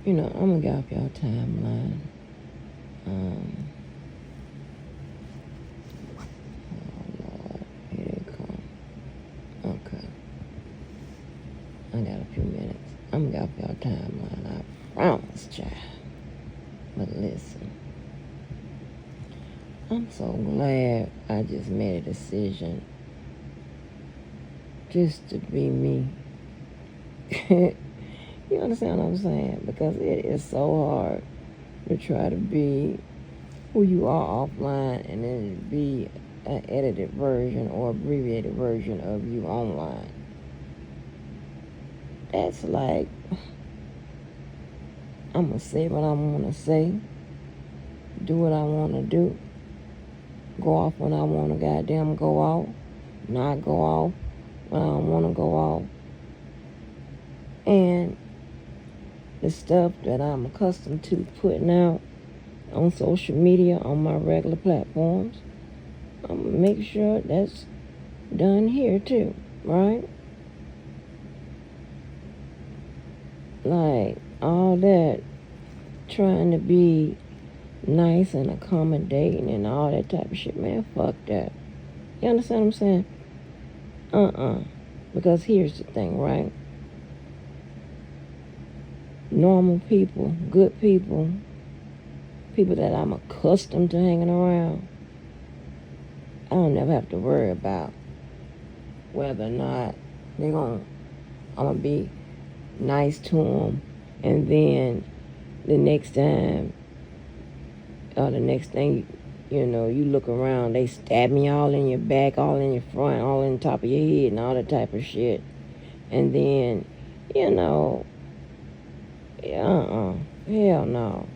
I'm gonna get off y'all timeline. Um, oh Lord, here they come. Okay, I got a few minutes. I'm gonna get off y'all timeline. I promise, child. But listen, I'm so glad I just made a decision just to be me. You understand what I'm saying? Because it is so hard to try to be who you are offline and then be an edited version or abbreviated version of you online. That's like, I'm going to say what I want to say, do what I want to do, go off when I want to goddamn go off, not go off when I don't want to go off. And the stuff that I'm accustomed to putting out on social media, on my regular platforms, I'm going to make sure that's done here too, right? Like, all that trying to be nice and accommodating and all that type of shit, man, fuck that. You understand what I'm saying? Because here's the thing, right? Normal people, good people, people that I'm accustomed to hanging around, I don't never have to worry about whether or not I'm gonna be nice to them, and then the next time, or the next thing, you look around, they stab me all in your back, all in your front, all in the top of your head, and all that type of shit. And then, you know, hell no.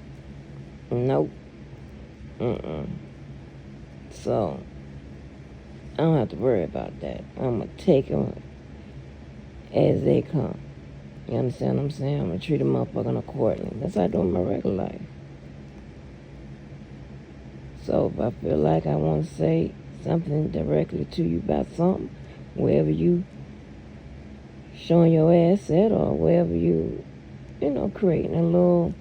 Nope. So, I don't have to worry about that. I'm going to take them as they come. You understand what I'm saying? I'm going to treat a motherfucker accordingly. That's how I do in my regular life. So if I feel like I want to say something directly to you about something, wherever you showing your ass at, or wherever you, creating a little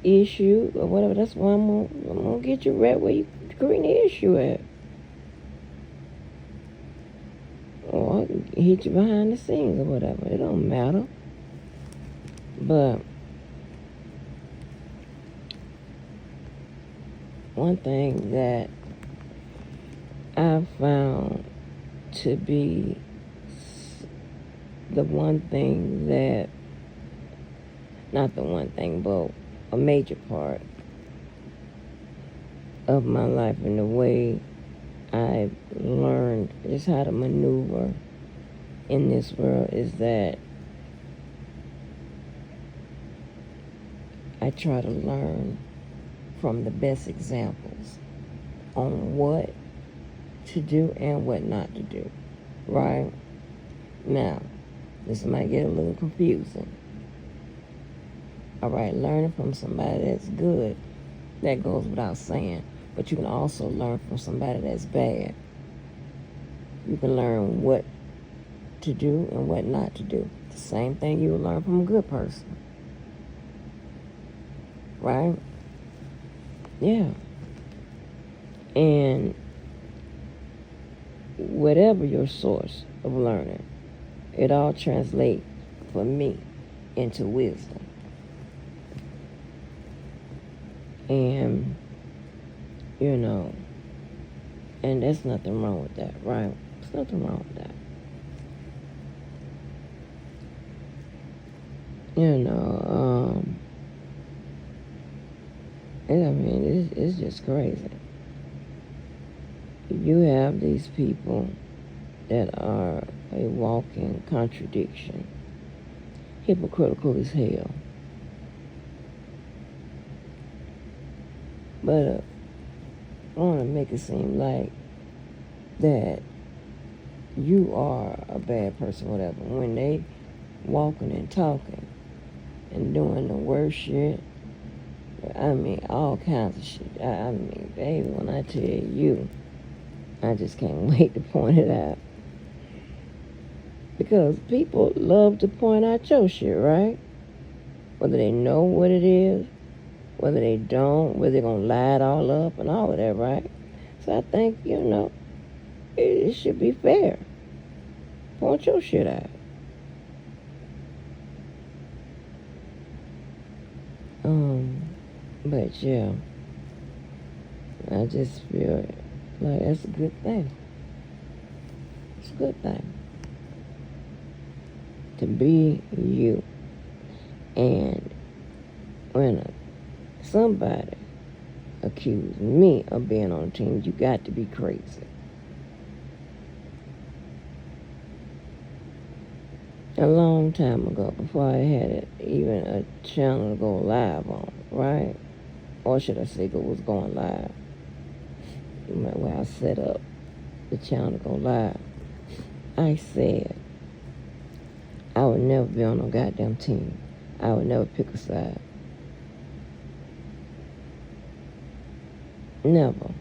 issue or whatever, that's why I'm gonna get you right where you creating the issue at. Or I can hit you behind the scenes or whatever. It don't matter. But one thing that I've found to be the one thing that, not the one thing, but a major part of my life and the way I've learned just how to maneuver in this world is that I try to learn from the best examples on what to do and what not to do, right? Now, this might get a little confusing. All right, learning from somebody that's good, that goes without saying, but you can also learn from somebody that's bad. You can learn what to do and what not to do. The same thing you will learn from a good person, right? Yeah. And whatever your source of learning, it all translates for me into wisdom. And, and there's nothing wrong with that, right? There's nothing wrong with that. It's just crazy. You have these people that are a walking contradiction, hypocritical as hell. But I want to make it seem like that you are a bad person, whatever, when they walking and talking and doing the worst shit. I mean, all kinds of shit. I mean, baby, when I tell you, I just can't wait to point it out. Because people love to point out your shit, right? whether they know what it is, whether they don't, whether they're going to lie it all up and all of that, right? So I think, it should be fair. Point your shit out. But yeah, I just feel like that's a good thing. It's a good thing to be you. And when somebody accused me of being on a team, you got to be crazy. A long time ago, before I had even a channel to go live on, right? Or should I say was going live? Where I set up the channel to go live. I said I would never be on no goddamn team. I would never pick a side. Never.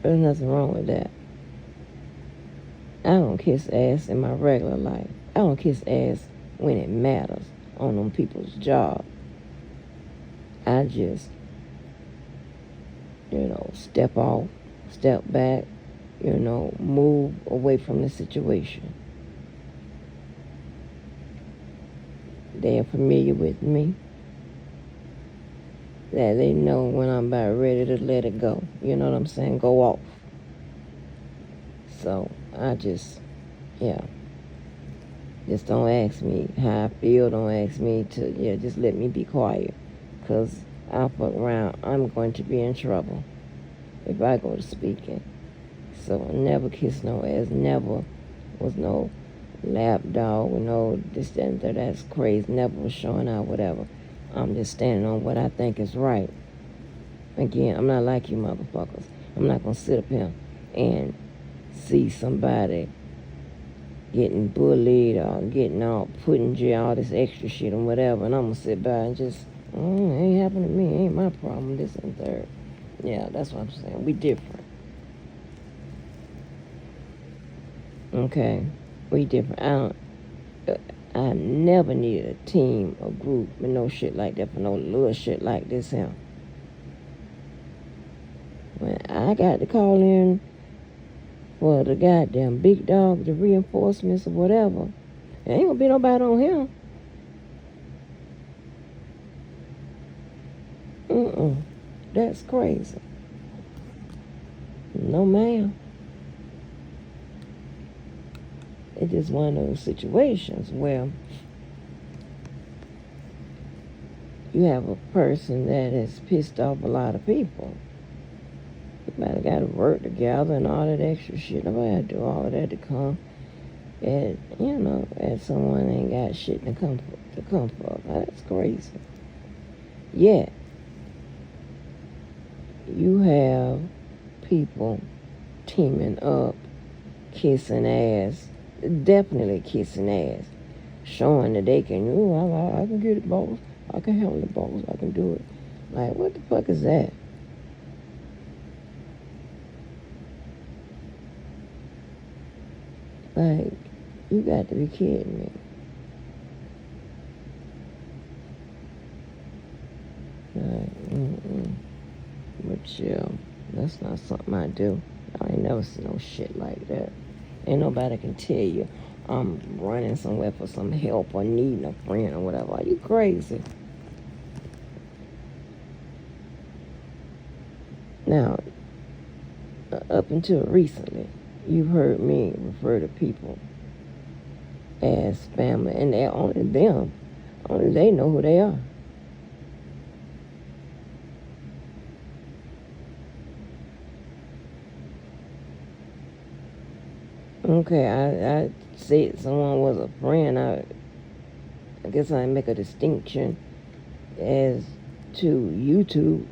There's nothing wrong with that. I don't kiss ass in my regular life. I don't kiss ass when it matters on them people's job. I just, step off, step back, move away from the situation. They're familiar with me. That they know when I'm about ready to let it go. You know what I'm saying? Go off. So I just don't ask me how I feel. Don't ask me to, just let me be quiet. Because I'll fuck around. I'm going to be in trouble if I go to speaking. So I never kiss no ass. Never was no lap dog with no this, that, and that. That's crazy. Never was showing out, whatever. I'm just standing on what I think is right. Again, I'm not like you motherfuckers. I'm not going to sit up here and see somebody getting bullied or getting all put in jail, all this extra shit and whatever, and I'm going to sit by and just, it ain't happened to me. It ain't my problem, this and third. Yeah, that's what I'm saying. We different. Okay? We different. I never needed a team or group with no shit like that for no little shit like this here. When I got to call in for the goddamn big dog, the reinforcements or whatever, there ain't gonna be nobody on him. That's crazy. No, ma'am. It's just one of those situations where you have a person that has pissed off a lot of people. Everybody got to work together and all that extra shit. Nobody had to do all of that to come at someone that ain't got shit to come for. That's crazy. Yet, you have people teaming up, kissing ass, definitely kissing ass, showing that they can, I can get it, boss. I can handle it, boss. I can do it. Like, what the fuck is that? Like, you got to be kidding me. Like, But yeah, that's not something I do. I ain't never seen no shit like that. Ain't nobody can tell you I'm running somewhere for some help or needing a friend or whatever. Are you crazy? Now, up until recently, you've heard me refer to people as family, and they're only them. Only they know who they are. Okay, I said someone was a friend. I guess I make a distinction as to YouTube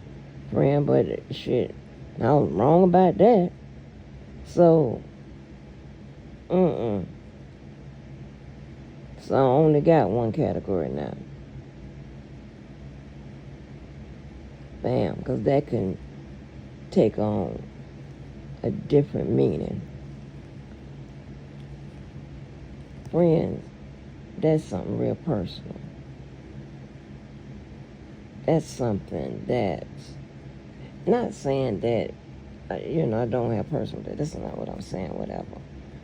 friend, but shit, I was wrong about that. So, So I only got one category now. Bam, because that can take on a different meaning. friends, that's something real personal. That's something that's not saying that, I don't have personal. That's not what I'm saying, whatever.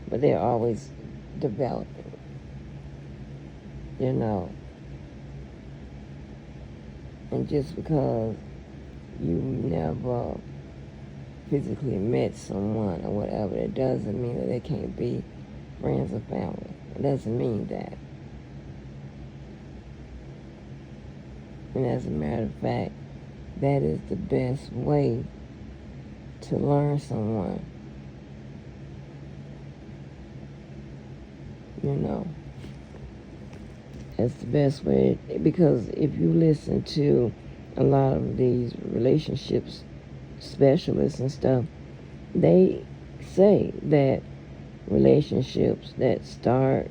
But they're always developing, you know. And just because you never physically met someone or whatever, it doesn't mean that they can't be friends or family. It doesn't mean that. And as a matter of fact, that is the best way to learn someone. That's the best way, because if you listen to a lot of these relationships specialists and stuff, they say that relationships that start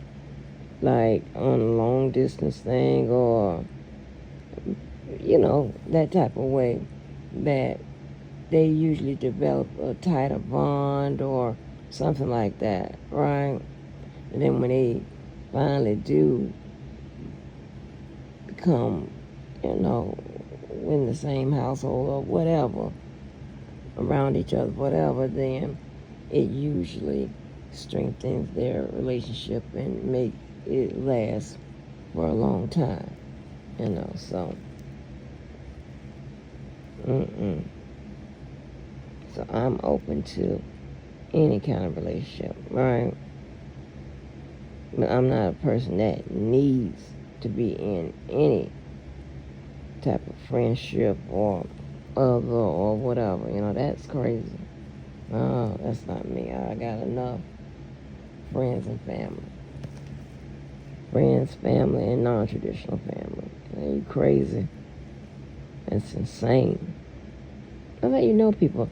like on a long distance thing, or that type of way, that they usually develop a tighter bond or something like that, right? And then when they finally do become, in the same household or whatever, around each other, whatever, then it usually strengthens their relationship and make it last for a long time, so so I'm open to any kind of relationship, right? But I'm not a person that needs to be in any type of friendship or other or whatever. That's crazy. Oh, that's not me. I got enough friends and family. Friends, family, and non-traditional family. Are you crazy? That's insane. I bet people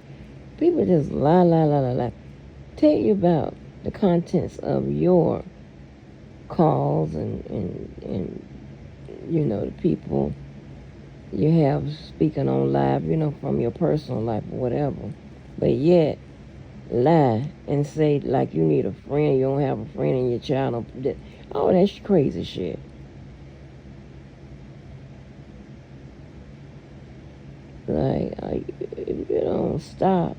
just lie. Tell you about the contents of your calls and the people you have speaking on live, from your personal life or whatever. But yet, lie and say like you need a friend, you don't have a friend in your child. Oh, that's crazy shit. Like, if you don't stop.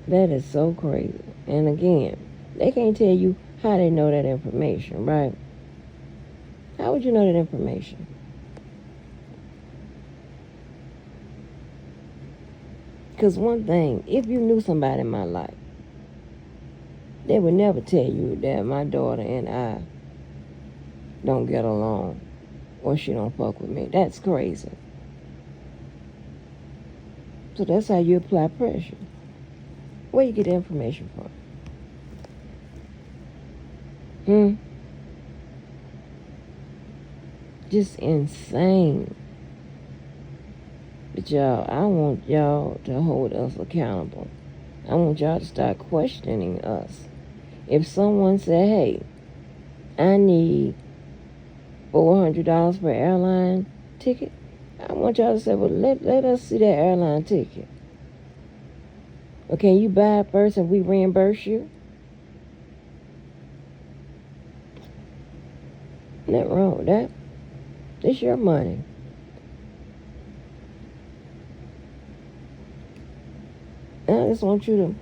That is so crazy. And again, they can't tell you how they know that information, right? How would you know that information? Because one thing, if you knew somebody in my life, they would never tell you that my daughter and I don't get along or she don't fuck with me. That's crazy. So that's how you apply pressure. Where you get the information from? Just insane. But y'all, I want y'all to hold us accountable. I want y'all to start questioning us. If someone said, hey, I need $400 for an airline ticket, I want y'all to say, well, let us see that airline ticket. Or can you buy it first and we reimburse you? Nothing wrong with that. It's your money. And I just want you to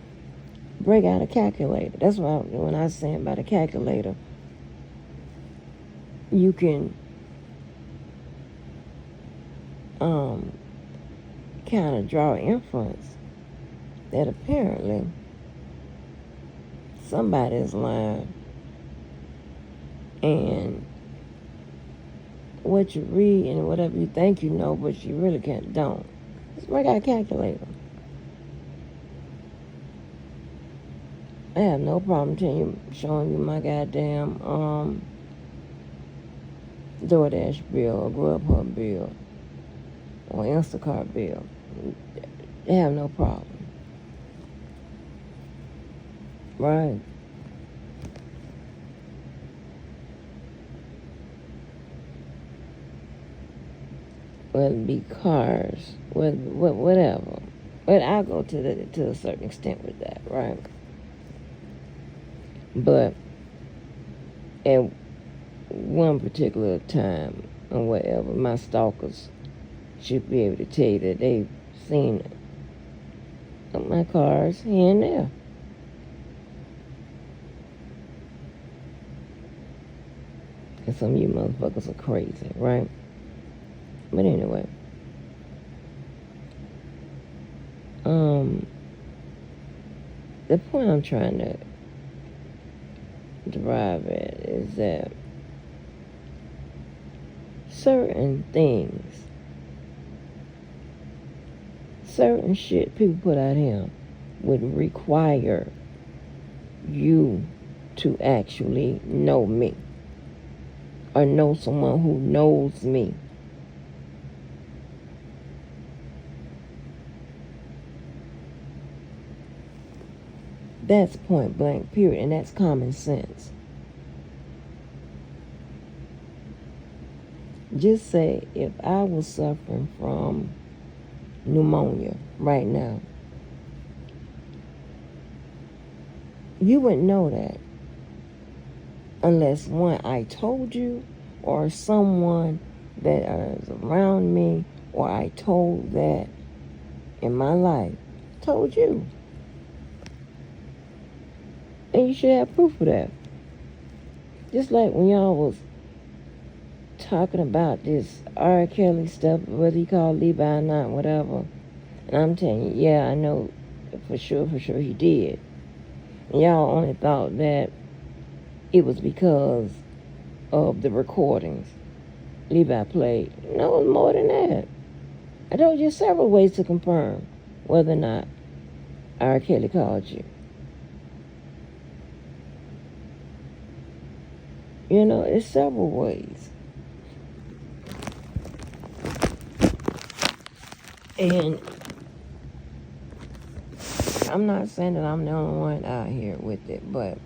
break out a calculator. That's why when I was saying about a calculator, you can kind of draw inference that apparently somebody is lying, and what you read and whatever you think you know, but you really don't. Just break out a calculator. I have no problem showing you my goddamn DoorDash bill or Grubhub bill or Instacart bill. I have no problem. Right? Whether it be cars, whatever But I go to a certain extent with that, right? But at one particular time or whatever, my stalkers should be able to tell you that they've seen my cars here and there. And some of you motherfuckers are crazy, right? But anyway, the point I'm trying to derive at is that certain things, certain shit people put out here would require you to actually know me or know someone who knows me. That's point blank, period, and that's common sense. Just say if I was suffering from pneumonia right now, you wouldn't know that unless, one, I told you, or someone that is around me, or I told that in my life, told you. And you should have proof of that. Just like when y'all was talking about this R. Kelly stuff, whether you call Levi or not, whatever. And I'm telling you, yeah, I know for sure he did. And y'all only thought that it was because of the recordings Levi played. No, it was more than that. I told you several ways to confirm whether or not R. Kelly called you. You know, it's several ways. And I'm not saying that I'm the only one out here with it, but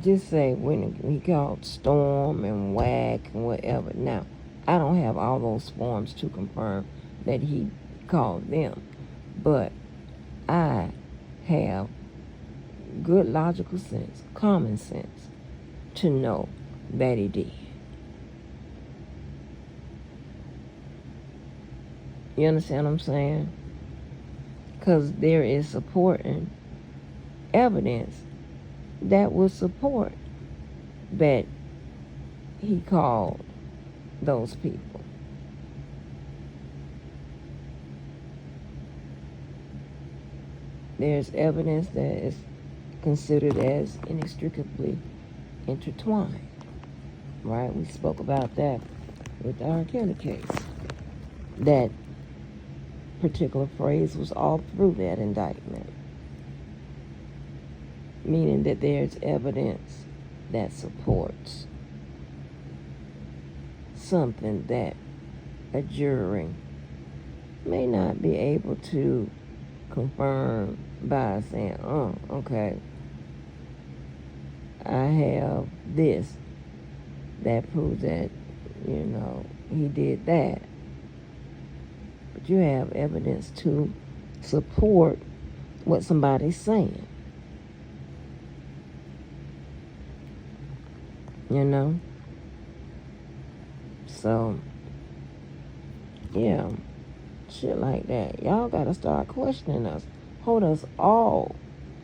just say when he called Storm and Whack and whatever. Now, I don't have all those forms to confirm that he called them, but I have good logical sense, common sense, to know that he did. You understand what I'm saying? Because there is supporting evidence that would support that he called those people. There's evidence that is considered as inextricably intertwined, right? We spoke about that with the R. Kelly case. That particular phrase was all through that indictment, meaning that there's evidence that supports something that a jury may not be able to confirm by saying, oh, okay, I have this that proves that, you know, he did that. But you have evidence to support what somebody's saying. You know? So, yeah, shit like that. Y'all gotta start questioning us. Hold us all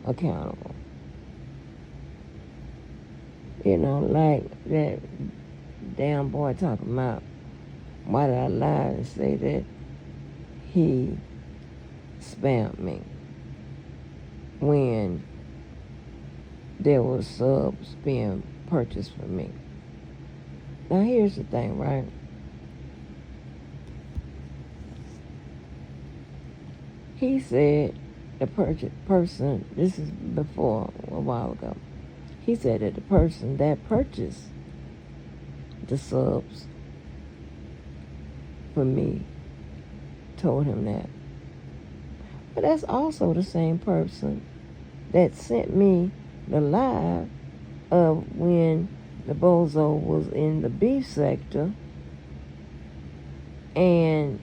accountable. You know, like that damn boy talking about, why did I lie and say that he spammed me when there was subs being purchased for me. Now here's the thing, right? He said the person, this is before a while ago, he said that the person that purchased the subs for me told him that. But that's also the same person that sent me the live of when the bozo was in the beef sector and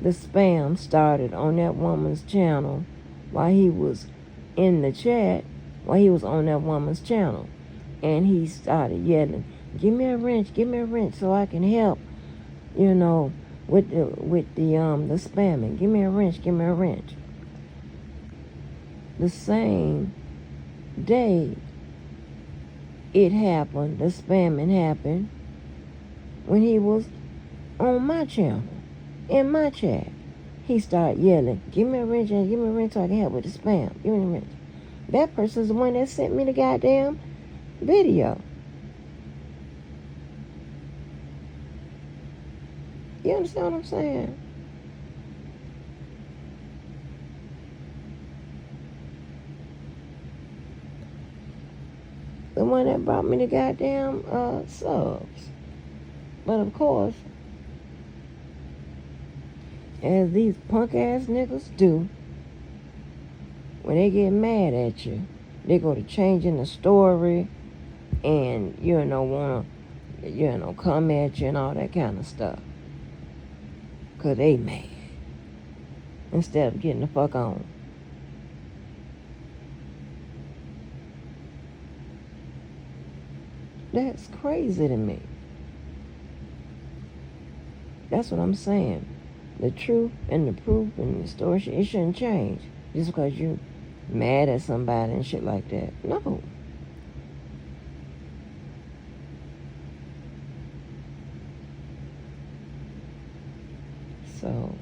the spam started on that woman's channel while he was in the chat, while he was on that woman's channel. And he started yelling, give me a wrench so I can help, you know, with the spamming. Give me a wrench. The same day it happened, the spamming happened, when he was on my channel, in my chat. He started yelling, give me a wrench so I can help with the spam. Give me a wrench. That person's the one that sent me the goddamn video. You understand what I'm saying? The one that brought me the goddamn subs. But of course, as these punk ass niggas do, when they get mad at you, they go to changing the story and, wanna, come at you and all that kind of stuff. 'Cause they mad. Instead of getting the fuck on. That's crazy to me. That's what I'm saying. The truth and the proof and the story, it shouldn't change just because you're mad at somebody and shit like that. No. So,